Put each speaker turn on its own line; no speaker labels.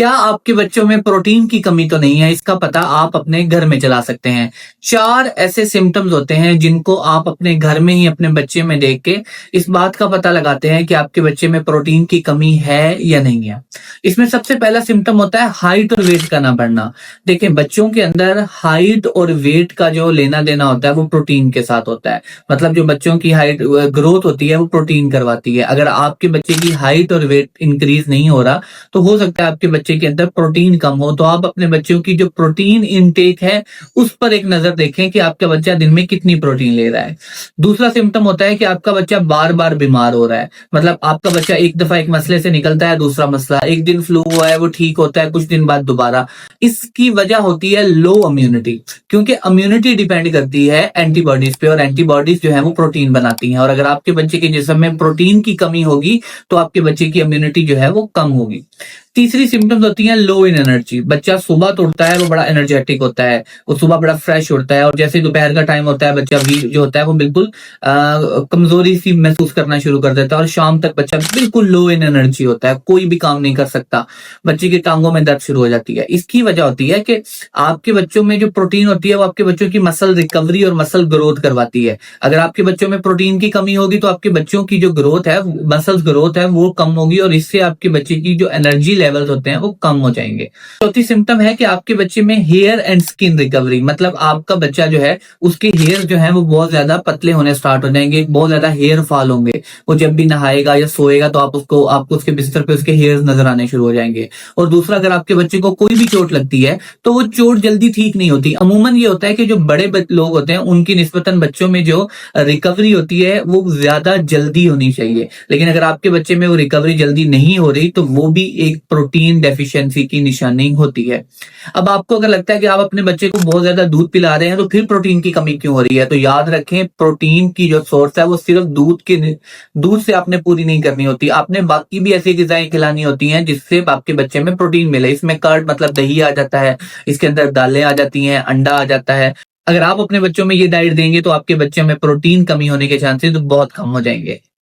क्या आपके बच्चों में प्रोटीन की कमी तो नहीं है? इसका पता आप अपने घर में चला सकते हैं। 4 ऐसे सिम्पटम्स होते हैं जिनको आप अपने घर में ही अपने बच्चे में देख के इस बात का पता लगाते हैं कि आपके बच्चे में प्रोटीन की कमी है या नहीं है। इसमें सबसे पहला सिम्पटम होता है हाइट और वेट का ना बढ़ना। देखिए, बच्चों के अंदर हाइट और वेट का जो लेना-देना होता है वो प्रोटीन के साथ होता है। मतलब जो बच्चों की हाइट ग्रोथ होती है वो प्रोटीन करवाती है। अगर आपके बच्चे की हाइट और वेट इंक्रीज़ नहीं हो रहा तो हो सकता है आपके बच्चे के अंदर प्रोटीन कम हो। तो आप अपने बच्चों की जो प्रोटीन इनटेक है उस पर एक नजर देखें कि आपका बच्चा दिन में कितनी प्रोटीन ले रहा है। दूसरा सिम्पटम होता है कि आपका बच्चा बार बार बीमार हो रहा है। मतलब आपका बच्चा एक दफा एक मसले से निकलता है, दूसरा मसला, एक दिन फ्लू हुआ है वो ठीक होता है, कुछ दिन बाद दोबारा। इसकी वजह होती है लो इम्यूनिटी, क्योंकि इम्यूनिटी डिपेंड करती है एंटीबॉडीज पे, और एंटीबॉडीज जो है वो प्रोटीन बनाती हैं। और अगर आपके बच्चे के जिस्म में प्रोटीन की कमी होगी तो आपके बच्चे की इम्यूनिटी जो है वो कम होगी। तीसरी सिम्पटम्स होती हैं लो इन एनर्जी। बच्चा सुबह तो उठता है वो बड़ा एनर्जेटिक होता है, वो सुबह बड़ा फ्रेश उठता है, और जैसे ही दोपहर का टाइम होता है बच्चा वीक जो होता है वो बिल्कुल कमजोरी सी महसूस करना शुरू कर देता है, और शाम तक बच्चा बिल्कुल लो इन एनर्जी होता है, कोई भी काम नहीं कर सकता, बच्चे की टांगों में दर्द शुरू हो जाती है। इसकी वजह होती है कि आपके बच्चों में जो प्रोटीन होती है वो आपके बच्चों की मसल रिकवरी और मसल ग्रोथ करवाती है। अगर आपके बच्चों में प्रोटीन की कमी होगी तो आपके बच्चों की जो ग्रोथ है, मसल ग्रोथ है, वो कम होगी, और इससे आपके बच्चे की जो एनर्जी लेवल्स होते हैं वो कम हो जाएंगे। चौथी सिम्टम है कि आपके बच्चे में हेयर एंड स्किन रिकवरी। मतलब आपका बच्चा जो है उसके हेयर जो है वो बहुत ज्यादा पतले होने स्टार्ट हो जाएंगे, बहुत ज्यादा हेयर फॉल होंगे। वो जब भी नहाएगा या सोएगा तो आपको उसके बिस्तर पे उसके हेयर्स नजर आने शुरू हो जाएंगे। और दूसरा, अगर आपके बच्चे को कोई भी चोट लगती है तो वो चोट जल्दी ठीक नहीं होती। अमूमन ये होता है कि जो बड़े लोग होते हैं उनकी निस्बतन बच्चों में जो रिकवरी होती है वो ज्यादा जल्दी होनी चाहिए, लेकिन अगर आपके बच्चे में वो रिकवरी जल्दी नहीं हो रही तो वो भी एक प्रोटीन डेफिशिएंसी की निशानी होती है। अब आपको अगर लगता है कि आप अपने बच्चे को बहुत ज्यादा दूध पिला रहे हैं तो फिर प्रोटीन की कमी क्यों हो रही है, तो याद रखें, प्रोटीन की जो सोर्स है वो सिर्फ दूध से आपने पूरी नहीं करनी होती, आपने बाकी भी ऐसी ग़िज़ाएं खिलानी होती हैं जिससे आपके बच्चे में प्रोटीन मिले। इसमें कर्ड मतलब दही आ जाता है, इसके अंदर दालें आ जाती हैं, अंडा आ जाता है। अगर आप अपने बच्चों में ये डाइट देंगे तो आपके बच्चों में प्रोटीन कमी होने के चांसेस बहुत कम हो जाएंगे।